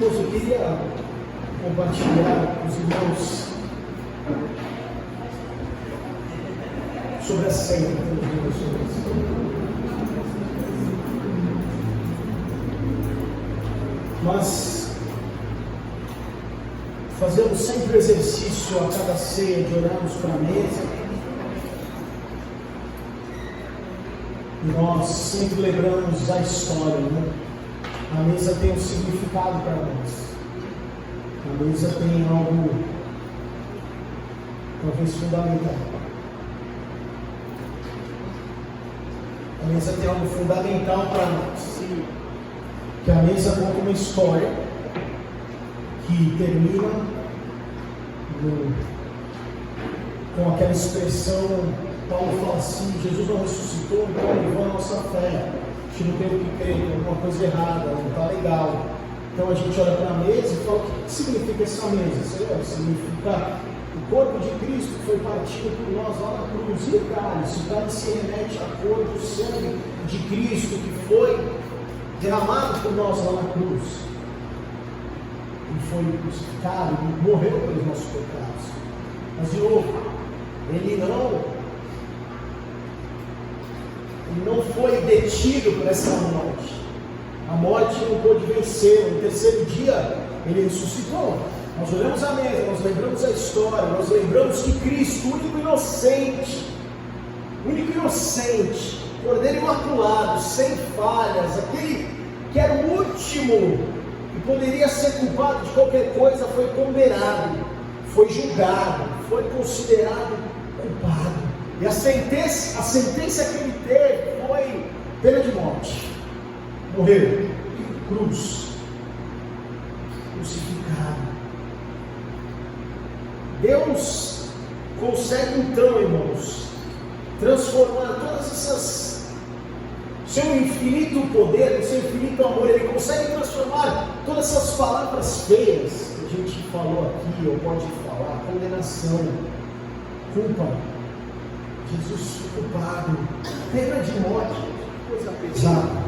Eu queria compartilhar com os irmãos sobre a ceia. Nós fazemos sempre o exercício a cada ceia de orarmos para a mesa. E nós sempre lembramos da história, né? A mesa tem um significado para nós. A mesa tem algo talvez fundamental. A mesa tem algo fundamental para nós. Que a mesa conta uma história que termina com aquela expressão. Paulo fala assim: Jesus não ressuscitou, então levou a nossa fé. A gente não tem o que crer, tem alguma coisa errada, não está legal. Então a gente olha para a mesa e fala: o que significa essa mesa? Significa o corpo de Cristo que foi partido por nós lá na cruz. E o cálice se remete à cor do sangue de Cristo que foi derramado por nós lá na cruz. Ele foi crucificado, ele morreu pelos nossos pecados. Mas de novo, ele não foi detido por essa morte. A morte não pôde vencer. No terceiro dia ele ressuscitou. Nós olhamos a mesa, nós lembramos a história, nós lembramos que Cristo, o único inocente, Cordeiro imaculado, sem falhas, aquele que era o último e poderia ser culpado de qualquer coisa, foi condenado, foi julgado, foi considerado culpado. E a sentença que ele teve foi pena de morte. Morreu, cruz, crucificado. Deus consegue então, irmãos, transformar todas essas, seu infinito poder, seu infinito amor, ele consegue transformar todas essas palavras feias que a gente falou aqui, ou pode falar, condenação, culpa, Jesus culpado, pena de morte, coisa pesada.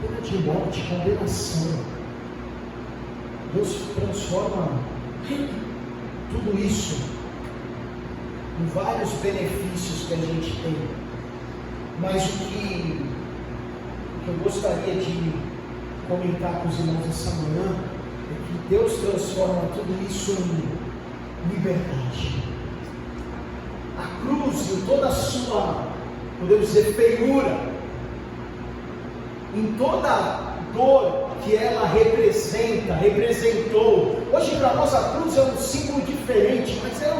Pena de morte, condenação. Deus transforma tudo isso em vários benefícios que a gente tem. Mas o que eu gostaria de comentar com os irmãos essa manhã é que Deus transforma tudo isso em liberdade. A cruz, em toda a sua, podemos dizer, feiura, em toda a dor que ela representou. Hoje para nós a cruz é um símbolo diferente, mas é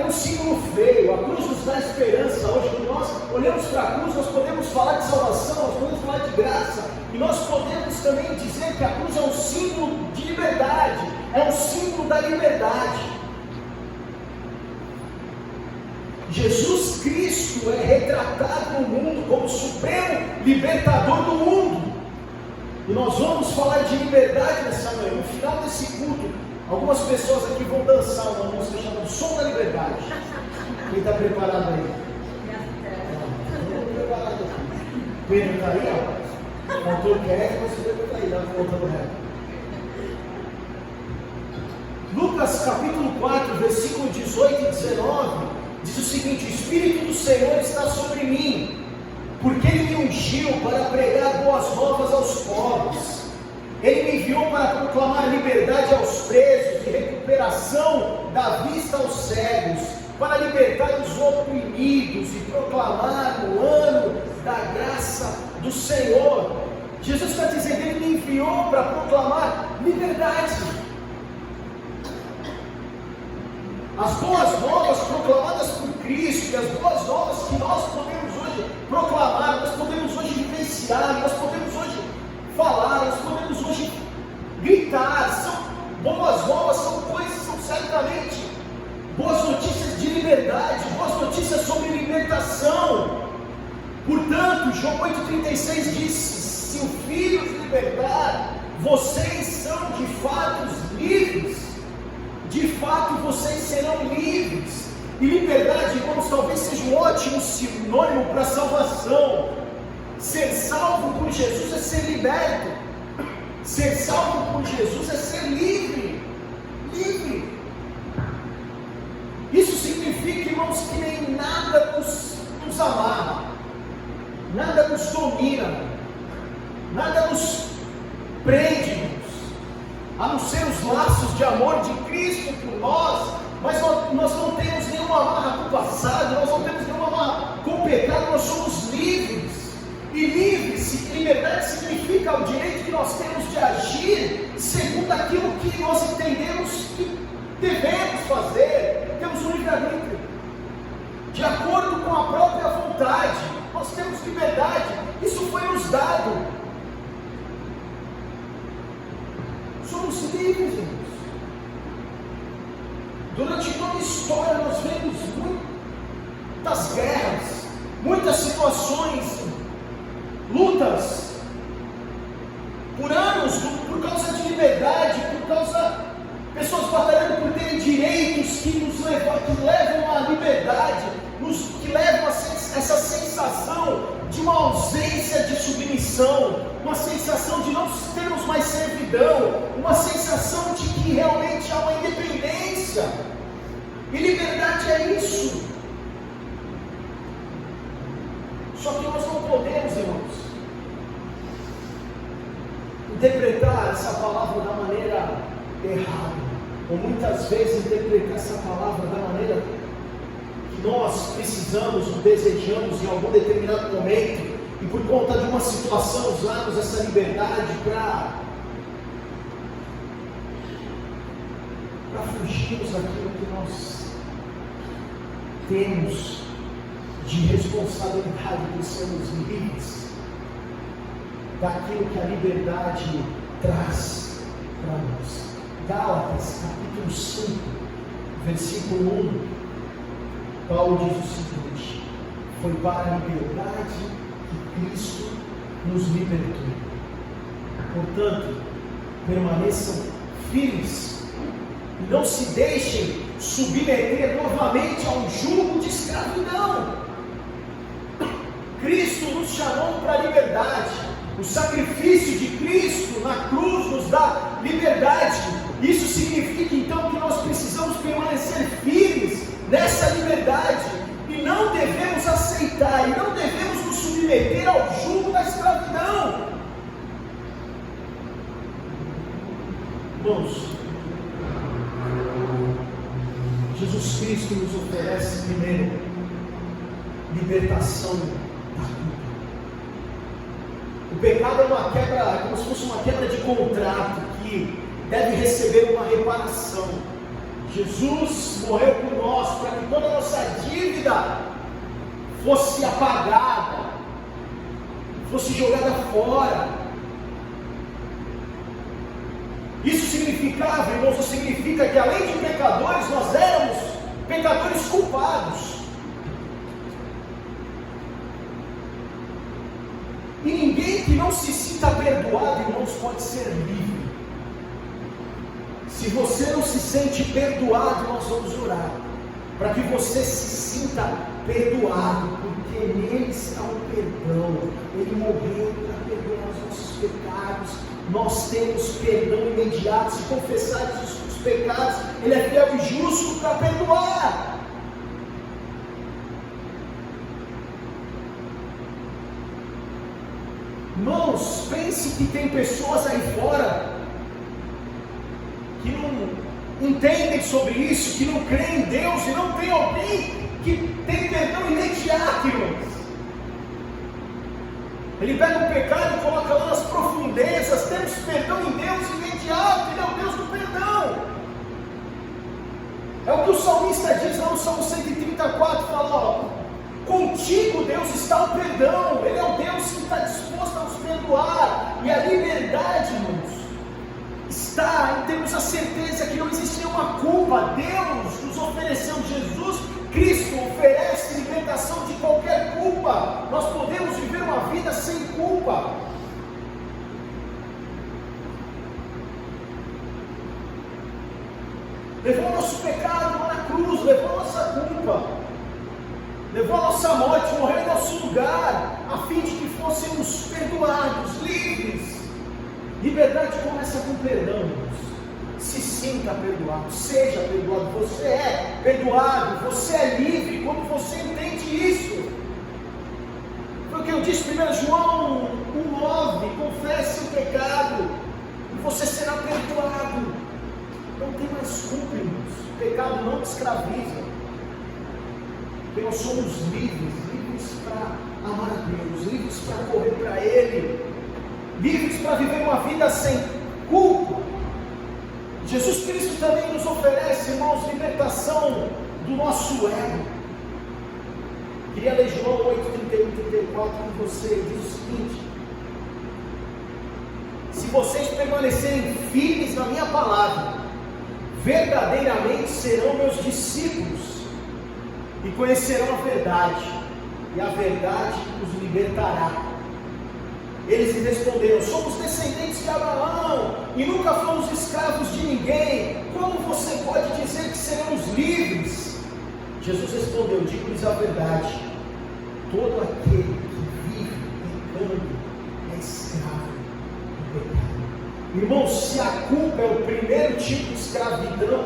um símbolo feio. A cruz nos dá esperança. Hoje que nós olhamos para a cruz, nós podemos falar de salvação, nós podemos falar de graça, e nós podemos também dizer que a cruz é um símbolo de liberdade, é um símbolo da liberdade. Jesus Cristo é retratado no mundo como o supremo libertador do mundo. E nós vamos falar de liberdade nessa manhã. No final desse culto, algumas pessoas aqui vão dançar uma música chamada Som da Liberdade. Quem está preparado aí? Estou preparado aqui. Pedro está aí, ó. Faltou o Kevin, mas o Pedro está aí, dá a volta do ré. Lucas capítulo 4, versículo 18 e 19, diz o seguinte: o Espírito do Senhor está sobre mim, porque Ele me ungiu para pregar boas novas aos pobres. Ele me enviou para proclamar liberdade aos presos e recuperação da vista aos cegos, para libertar os oprimidos e proclamar o ano da graça do Senhor. Jesus está dizendo, Ele me enviou para proclamar liberdade. As boas novas proclamadas por Cristo, e as boas novas que nós podemos hoje proclamar, nós podemos hoje vivenciar, nós podemos hoje falar, nós podemos hoje gritar, são boas novas, são coisas, são certamente boas notícias de liberdade, boas notícias sobre libertação. Portanto, João 8,36 diz: se o Filho os libertar, vocês são de fato livres. De fato vocês serão livres. E liberdade, irmãos, talvez seja um ótimo sinônimo para salvação. Ser salvo por Jesus é ser liberto. Ser salvo por Jesus é ser livre. Livre. Isso significa, irmãos, que nem nada nos amarra, nada nos domina, nada nos prende, a não ser os laços de amor de Cristo por nós. Mas nós não temos nenhuma amarra com o passado, nós não temos nenhuma amarra com o pecado, nós somos livres. E liberdade significa o direito que nós temos de agir segundo aquilo que nós entendemos que devemos fazer. Temos um livre-arbítrio, de acordo com a própria vontade. Nós temos liberdade, isso foi nos dado. Somos livres, irmãos. Durante toda a história nós vemos muitas guerras, muitas situações, lutas, por anos, por causa de liberdade, por causa de pessoas batalhando por terem direitos que levam à liberdade, que levam a essa sensação de uma ausência de submissão, uma sensação de não termos mais servidão, uma sensação de que realmente há uma independência. E liberdade é isso. Só que nós não podemos, irmãos, interpretar essa palavra da maneira errada, ou muitas vezes interpretar essa palavra da maneira que nós precisamos ou desejamos em algum determinado momento, e por conta de uma situação usarmos essa liberdade para fugirmos daquilo que nós temos de responsabilidade por sermos livres, daquilo que a liberdade traz para nós. Gálatas, capítulo 5, versículo 1, Paulo diz o seguinte: foi para a liberdade que Cristo nos libertou. Portanto, permaneçam firmes e não se deixem submeter novamente a um jugo de escravidão. Cristo nos chamou para a liberdade. O sacrifício de Cristo na cruz nos dá liberdade. Isso significa então que nós precisamos permanecer firmes nessa liberdade e não devemos aceitar e não devemos nos submeter ao jugo da escravidão. Irmãos, Jesus Cristo nos oferece primeiro libertação da culpa. O pecado é uma quebra, é como se fosse uma quebra de contrato que deve receber uma reparação. Jesus morreu por nós para que toda a nossa dívida fosse apagada, fosse jogada fora. Isso significava, irmãos, significa que além de pecadores, nós éramos pecadores culpados. E ninguém que não se sinta perdoado, irmãos, pode ser livre. Se você não se sente perdoado, nós vamos orar para que você se sinta perdoado, porque nele está o perdão. Ele morreu para perdoar os nossos pecados. Nós temos perdão imediato. Se confessarmos os pecados, Ele é fiel e justo para perdoar. Irmãos, pense que tem pessoas aí fora que não entendem sobre isso, que não creem em Deus, e não tem alguém que tem perdão imediato, irmãos. Ele pega o pecado e coloca lá nas profundezas. Temos perdão em Deus imediato, Ele é o Deus do perdão. É o que o salmista diz lá no Salmo 134, fala, ó, contigo, Deus, está o perdão. Ele é o Deus que está disposto a nos perdoar. E a liberdade, irmãos, está em termos a certeza que não existe nenhuma culpa. Deus nos ofereceu, Jesus Cristo oferece libertação de qualquer culpa. Nós podemos viver uma vida sem culpa. Levou o nosso pecado lá na cruz. cruz, levou a nossa culpa, levou a nossa morte, morreu em nosso lugar, a fim de que fôssemos perdoados, livres. Liberdade começa com perdão, irmãos. Se sinta perdoado, seja perdoado, você é perdoado, você é livre quando você entende isso. Foi o que eu disse em 1 João 1,9: confesse o pecado e você será perdoado. Não tem mais culpa, irmãos. O pecado não te escraviza, porque nós somos livres para amar a Deus, livres para correr para Ele, livres para viver uma vida sem culpa. Jesus Cristo também nos oferece, irmãos, libertação do nosso ego. Queria ler João 8:31-34 com você. Diz o seguinte: se vocês permanecerem firmes na minha palavra, verdadeiramente serão meus discípulos e conhecerão a verdade, e a verdade os libertará. Eles lhe responderam: somos descendentes de Abraão e nunca fomos escravos de ninguém. Como você pode dizer que seremos livres? Jesus respondeu: digo-lhes a verdade, todo aquele que vive pecando é escravo do pecado. Irmãos, se a culpa é o primeiro tipo de escravidão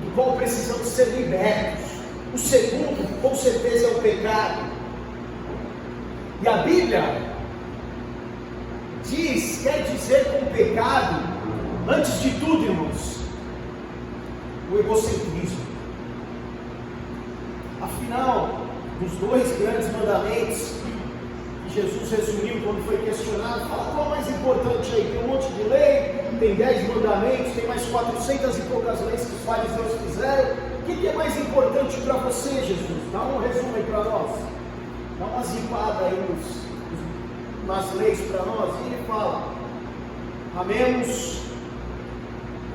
do qual precisamos ser libertos, o segundo, com certeza, é o pecado. E a Bíblia quer dizer com pecado, antes de tudo, irmãos, o egocentrismo. Afinal, dos dois grandes mandamentos que Jesus resumiu quando foi questionado, fala: qual é o mais importante aí? Tem um monte de lei, tem 10 mandamentos, tem mais 400 e poucas leis que os fariseus fizeram. O que é mais importante para você, Jesus? Dá um resumo aí para nós, dá uma zipada aí nas leis para nós. E ele fala: amemos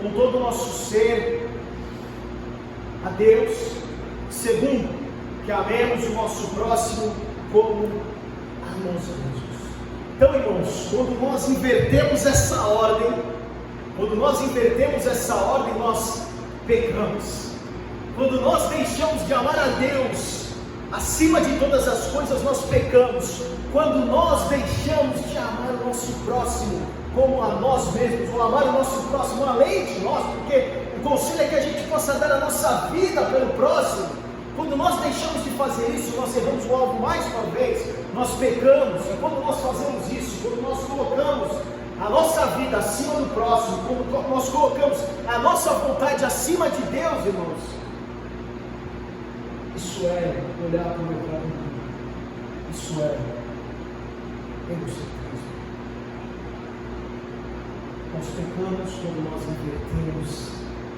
com todo o nosso ser a Deus. Segundo, que amemos o nosso próximo como a nós mesmos. Então, irmãos, quando nós invertemos essa ordem, nós pecamos. Quando nós deixamos de amar a Deus acima de todas as coisas, nós pecamos. Quando nós deixamos de amar o nosso próximo como a nós mesmos, ou amar o nosso próximo além de nós, porque o conselho é que a gente possa dar a nossa vida pelo próximo. Quando nós deixamos de fazer isso, nós erramos o alvo mais uma vez, nós pecamos. E quando nós fazemos isso, quando nós colocamos a nossa vida acima do próximo, quando nós colocamos a nossa vontade acima de Deus, irmãos, isso é olhar para o meu próprio. Isso é egocentrismo. Nós pecamos quando nós invertemos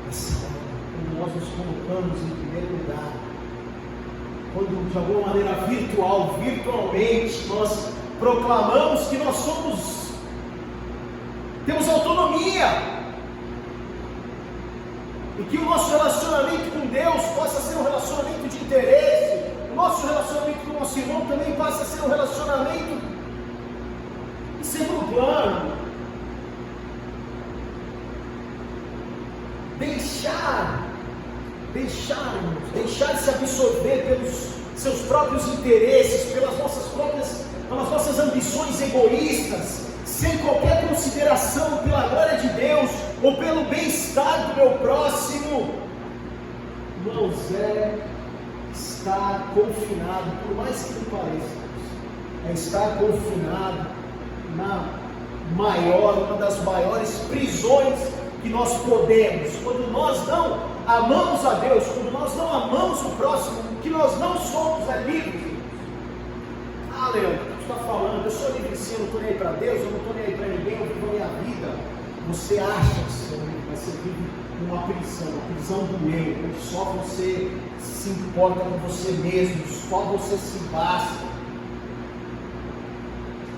essa ordem, quando nós nos colocamos em primeiro lugar, quando de alguma maneira virtualmente, nós proclamamos que nós temos autonomia, e que o nosso relacionamento com Deus possa ser um relacionamento de interesse, o nosso relacionamento com o nosso irmão também passa a ser um relacionamento em segundo plano. Deixar se absorver pelos seus próprios interesses, pelas nossas ambições egoístas, sem qualquer consideração pela glória de Deus ou pelo bem-estar do meu próximo, irmãos, é estar confinado, por mais que não pareça, é estar confinado uma das maiores prisões que nós podemos. Quando nós não amamos a Deus, quando nós não amamos o próximo, que nós não somos livres. Ah, Leandro, o que tu está falando? Eu sou livre sim, eu não estou nem aí para Deus, eu não estou nem aí para ninguém, eu vivo a minha vida. Você acha que você é livre, mas você vive uma prisão do eu, onde só você se importa com você mesmo, só você se basta.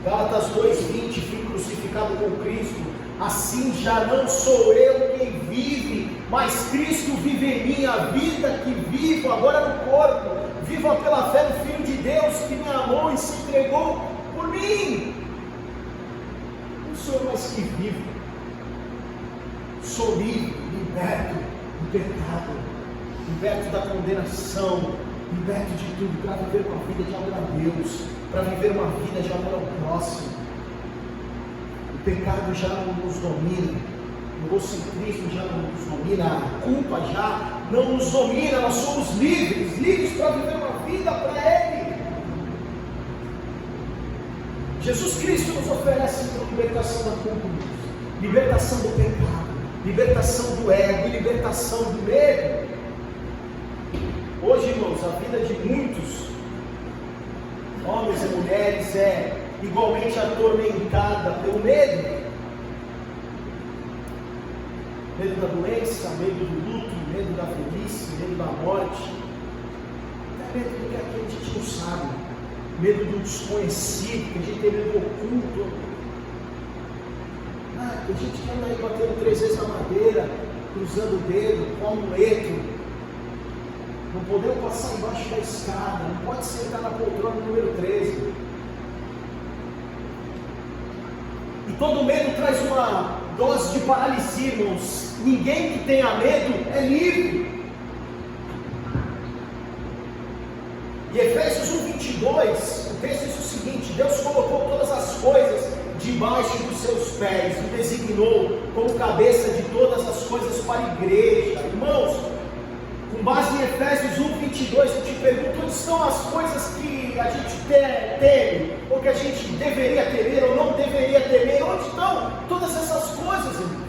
Gálatas 2:20, fui crucificado com Cristo, assim já não sou eu quem vive, mas Cristo vive em mim. A vida que vivo agora no corpo, vivo pela fé no Filho de Deus que me amou e se entregou por mim. Não sou eu mais que vivo, sou livre, liberto do pecado. liberto da condenação, liberto de tudo, para viver uma vida de amor a Deus, para viver uma vida de amor ao próximo. O pecado já não nos domina, o egocentrismo já não nos domina, a culpa já não nos domina, nós somos livres, livres para viver uma vida para Ele. Jesus Cristo nos oferece então libertação da culpa, libertação do pecado, libertação do ego e libertação do medo. Hoje, irmãos, a vida de muitos homens e mulheres é igualmente atormentada pelo medo. Medo da doença, medo do luto, medo da velhice, medo da morte, até medo do que a gente não sabe, medo do desconhecido, que a gente tem medo oculto. Tem gente que anda aí batendo 3 vezes na madeira, cruzando o dedo, com amuleto. Não podemos passar embaixo da escada, não pode sentar na poltrona número 13. E todo medo traz uma dose de paralisia, irmãos. Ninguém que tenha medo é livre. E Efésios 1:22, o texto diz o seguinte: Deus colocou todas as coisas debaixo dos seus pés e designou como cabeça de todas as coisas para a igreja. Irmãos, com base em Efésios 1:22, eu te pergunto: onde estão as coisas que a gente teme, ou que a gente deveria temer ou não deveria temer? Onde estão todas essas coisas, irmãos?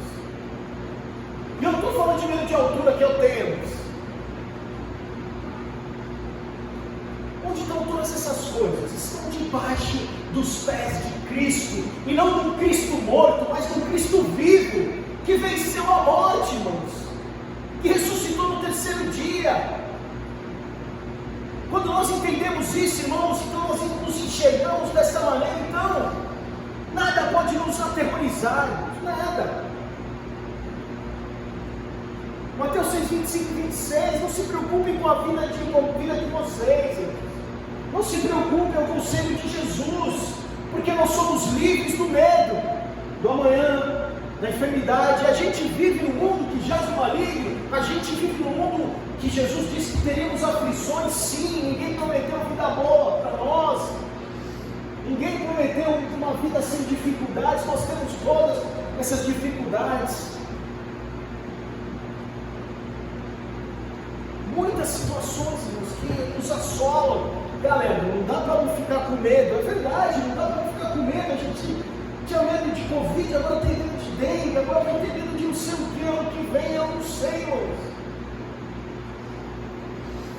E eu não estou falando de medo de altura que eu tenho. Onde estão todas essas coisas? Estão debaixo dos pés de Cristo, e não de um Cristo morto, mas de um Cristo vivo, que venceu a morte, irmãos, que ressuscitou no 3º dia. Quando nós entendemos isso, irmãos, então nós nos enxergamos dessa maneira, então nada pode nos aterrorizar, nada. Mateus 6:25-26, não se preocupem com a vida de vocês, não se preocupem, é o conselho de Jesus, porque nós somos livres do medo, do amanhã, da enfermidade. A gente vive num mundo que jaz no maligno, a gente vive num mundo que Jesus disse que teríamos aflições, sim. Ninguém prometeu vida boa para nós, ninguém prometeu uma vida sem dificuldades. Nós temos todas essas dificuldades, muitas situações, irmãos, que nos assolam. Galera, não dá para não ficar com medo, é verdade, não dá para não ficar com medo. A gente tinha medo de Covid, agora tem medo de dengue, agora vai ter medo de não sei o que, ano que vem, eu não sei, irmãos.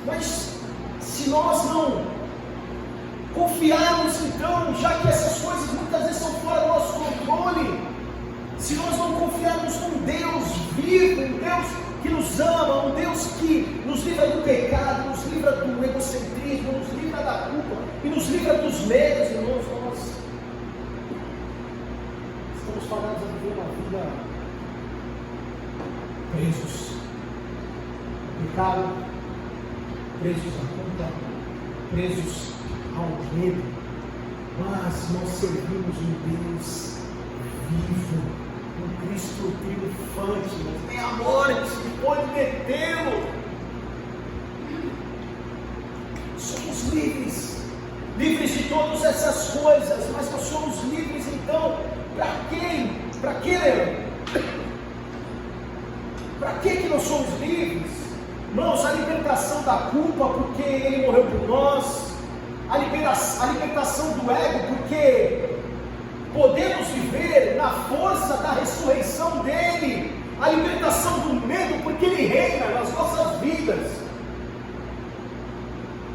Mas se nós não confiarmos, então, já que essas coisas muitas vezes são fora do nosso controle, se nós não confiarmos num Deus vivo, um Deus que nos ama, um Deus que nos livra do pecado, nos livra do egocentrismo, nos livra da culpa e nos livra dos medos, irmãos, nós estamos fadados a viver uma vida presos ao pecado, presos à culpa, presos ao medo. Mas nós servimos um Deus vivo, um Cristo triunfante, mas nem a morte pode detê-lo. Somos livres, livres de todas essas coisas, mas nós somos livres então para quem? Para quê, Leandro? Para que nós somos livres? Irmãos, a libertação da culpa, porque Ele morreu por nós, a libertação do ego, porque podemos viver na força da ressurreição dEle, a libertação do medo, porque Ele reina nas nossas vidas,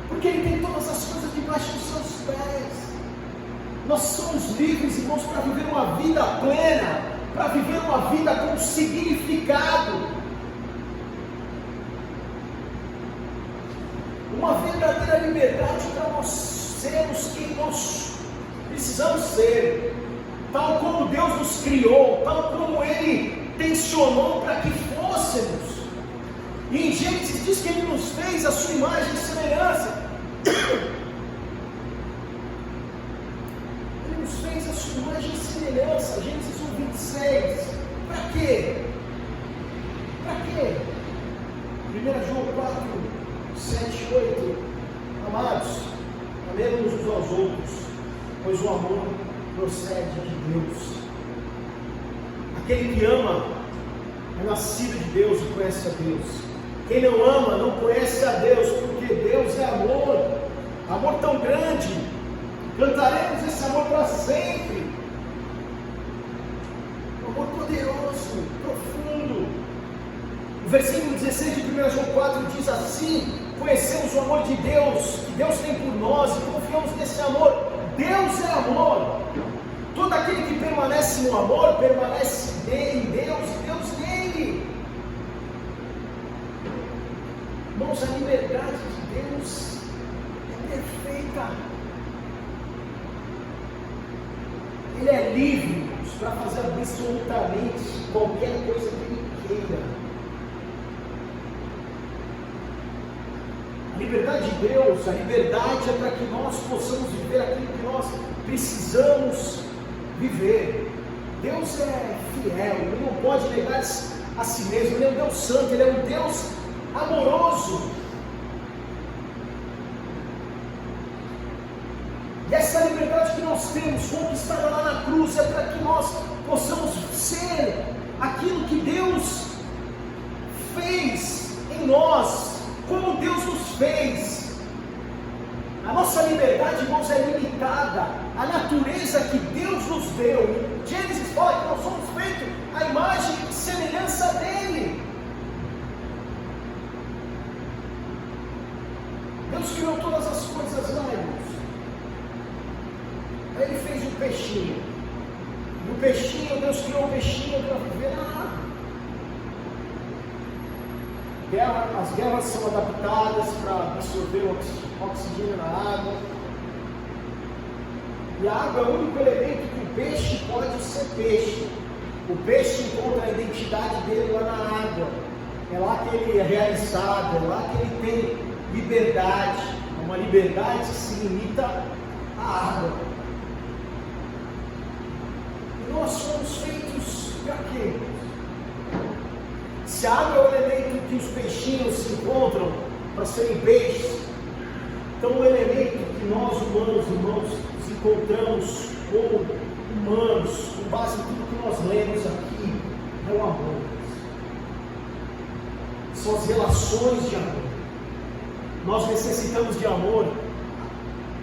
porque Ele tem todas as coisas debaixo dos seus pés. Nós somos livres, irmãos, para viver uma vida plena, para viver uma vida com significado, uma verdadeira liberdade para nós sermos quem nós precisamos ser, tal como Deus nos criou, tal como Ele tensionou para que fôssemos. E em Gênesis diz que Ele nos fez a sua imagem e semelhança. Ele nos fez a sua imagem e semelhança. Gênesis 1:26. Para quê? Para quê? 1 João 4, 7, 8. Amados, amemos uns aos outros, pois o amor procede de Deus. Aquele que ama é nascido de Deus e conhece a Deus. Quem não ama não conhece a Deus, porque Deus é amor. Amor tão grande, cantaremos esse amor para sempre. Um amor poderoso, profundo. O versículo 16 de 1 João 4 diz assim: conhecemos o amor de Deus, que Deus tem por nós, e confiamos nesse amor. Deus é amor. Todo aquele que permanece no amor, permanece em Deus e Deus nele. Irmãos, a liberdade de Deus é perfeita. Ele é livre, irmãos, para fazer absolutamente qualquer coisa que Ele queira. A liberdade de Deus, a liberdade é para que nós possamos viver aquilo que nós precisamos viver. Deus é fiel, Ele não pode negar a si mesmo. Ele é um Deus santo, Ele é um Deus amoroso. E essa liberdade que nós temos conquistada lá na cruz é para que nós possamos ser aquilo que Deus fez em nós, como Deus nos fez. A nossa liberdade, irmãos, é limitada à natureza que Deus nos deu. Gênesis fala que nós somos feitos à imagem e semelhança dEle. Deus criou todas as coisas lá, irmãos. Aí Ele fez um peixinho. E o peixinho, Deus criou um peixinho para viver na água. As guerras são adaptadas para absorver o oxigênio na água. E a água é o único elemento que o peixe pode ser peixe. O peixe encontra a identidade dele lá na água. É lá que ele é realizado, é lá que ele tem liberdade. É uma liberdade que se limita à água. E nós somos feitos para quê? Se a água é o elemento que os peixinhos se encontram para serem peixes, então o elemento que nós humanos, irmãos, nos encontramos como humanos, com base em tudo que nós lemos aqui, é o amor. São as relações de amor. Nós necessitamos de amor,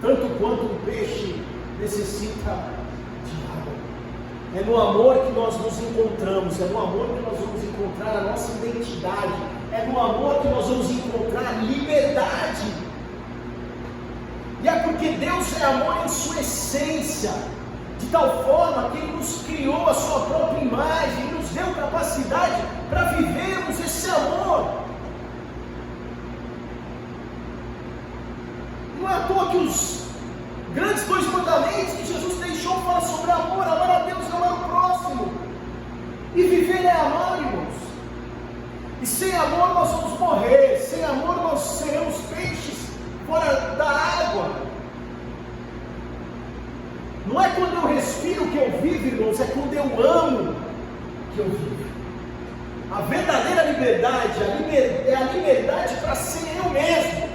tanto quanto o peixe necessita de água. É no amor que nós nos encontramos, é no amor que nós vamos encontrar a nossa identidade, é no amor que nós vamos encontrar liberdade. E é porque Deus é amor em sua essência, de tal forma que Ele nos criou a sua própria imagem, e nos deu capacidade para vivermos esse amor. Não é à toa que os grandes dois mandamentos que Jesus deixou falam sobre amor: amar a Deus e amar o próximo. E viver é amar, irmãos. E sem amor nós vamos morrer, sem amor nós seremos peixes fora da água. Não é quando eu respiro que eu vivo, irmãos, é quando eu amo que eu vivo. A verdadeira liberdade é a liberdade para ser eu mesmo.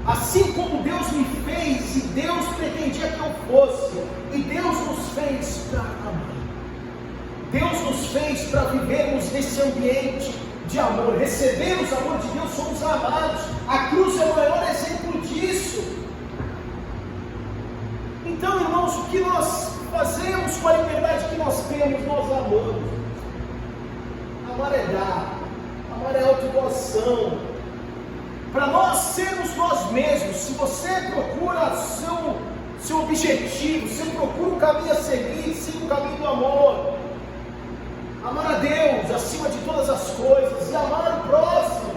Assim como Deus me fez, e Deus pretendia que eu fosse, e Deus nos fez para amar. Deus nos fez para vivermos nesse ambiente de amor. Recebemos o amor de Deus, somos amados. A cruz é o maior exemplo disso. Então, irmãos, o que nós fazemos com a liberdade que nós temos? Nós amamos. Amar é dar, amar é autodoação. Para nós sermos nós mesmos, se você procura seu objetivo, se procura o caminho a seguir, siga o caminho do amor. Amar a Deus acima de todas as coisas e amar o próximo.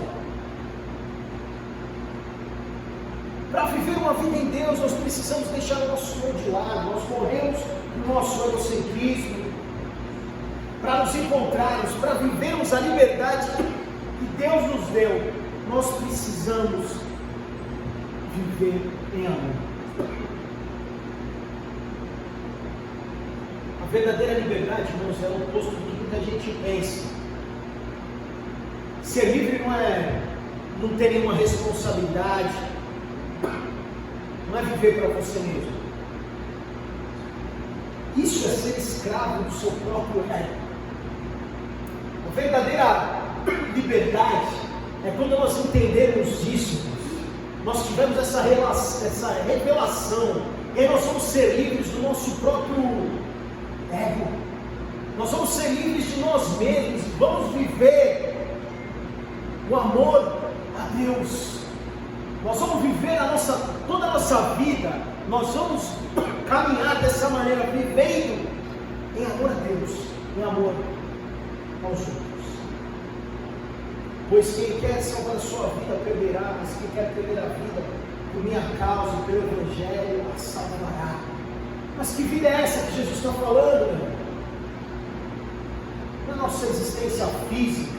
Para viver uma vida em Deus, nós precisamos deixar o nosso eu de lado. Nós morremos no nosso egocentrismo, para nos encontrarmos, para vivermos a liberdade que Deus nos deu. Nós precisamos viver em amor. A verdadeira liberdade, irmãos, é o oposto do que muita gente pensa. Ser livre não ter nenhuma responsabilidade, não é viver para você mesmo. Isso é ser escravo do seu próprio ego. A verdadeira liberdade é quando nós entendemos disso, nós tivemos essa revelação, e aí nós vamos ser livres do nosso próprio ego, nós vamos ser livres de nós mesmos, vamos viver o amor a Deus, nós vamos viver toda a nossa vida, nós vamos caminhar dessa maneira, vivendo em amor a Deus, em amor aos outros. Pois quem quer salvar a sua vida perderá, mas quem quer perder a vida por minha causa, pelo Evangelho, a salvará. Mas que vida é essa que Jesus está falando, meu? Não é a nossa existência física,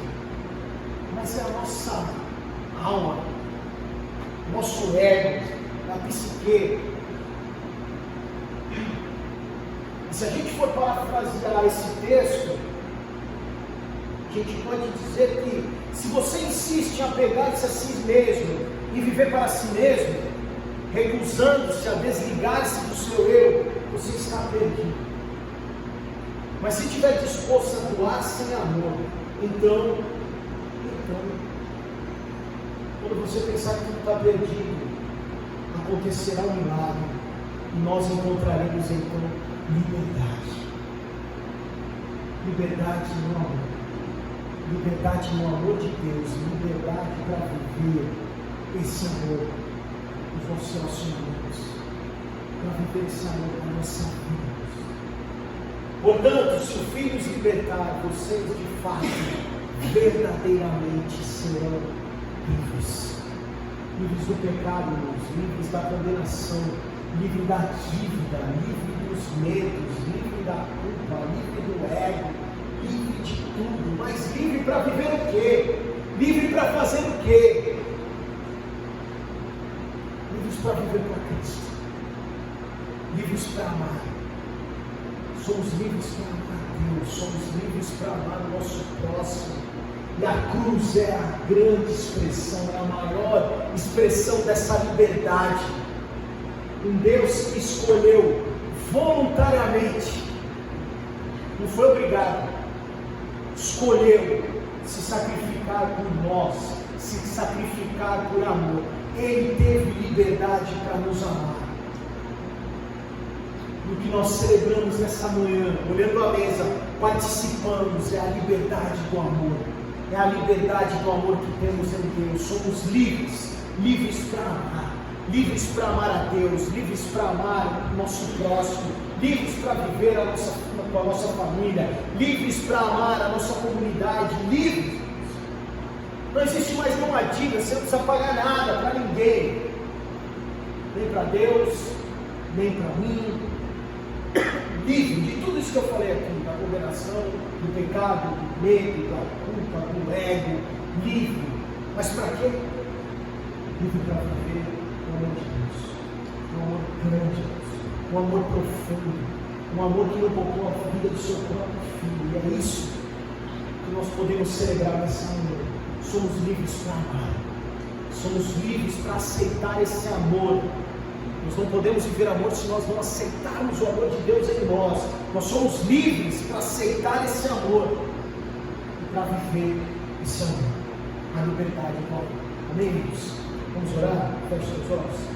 mas é a nossa alma, nosso ego, a psique. E se a gente for parafrasear esse texto, a gente pode dizer que se você insiste em apegar-se a si mesmo e viver para si mesmo, recusando-se a desligar-se do seu eu, você está perdido. Mas se estiver disposto a doar sem amor, então, quando você pensar que tudo está perdido, acontecerá um milagre e nós encontraremos então liberdade. Liberdade no amor. Liberdade no amor de Deus, liberdade para viver esse amor nos nossos relacionamentos, para viver esse amor na nossa vida. Portanto, se o Filho os libertar, vocês de fato, verdadeiramente serão livres. Livres do pecado, livres da condenação, livres da dívida, livres dos medos, livres da culpa, livres do ego, livre de tudo, mas livre para viver o quê? Livre para fazer o quê? Livres para viver para Cristo, livres para amar. Somos livres para amar a Deus, somos livres para amar o nosso próximo. E a cruz é a grande expressão, é a maior expressão dessa liberdade. Um Deus que escolheu voluntariamente, não foi obrigado, escolheu se sacrificar por nós, se sacrificar por amor. Ele teve liberdade para nos amar. O que nós celebramos nessa manhã, olhando a mesa, participamos, é a liberdade do amor. É a liberdade do amor que temos em Deus. Somos livres, livres para amar. Livres para amar a Deus, livres para amar o nosso próximo, livres para viver com a nossa família, livres para amar a nossa comunidade, livres. Não existe mais nenhuma dívida, você não precisa pagar nada para ninguém, nem para Deus, nem para mim. Livre de tudo isso que eu falei aqui, da condenação, do pecado, do medo, da culpa, do ego, livre. Mas para quê? Livre para viver o amor de Deus, um amor grande, um amor profundo, um amor que não poupou a vida do seu próprio filho. E é isso que nós podemos celebrar nessa manhã. Somos livres para amar, somos livres para aceitar esse amor. Nós não podemos viver amor se nós não aceitarmos o amor de Deus em nós. Nós somos livres para aceitar esse amor e para viver esse amor, a liberdade do amor. Amém, irmãos? Vamos orar? Feche os olhos.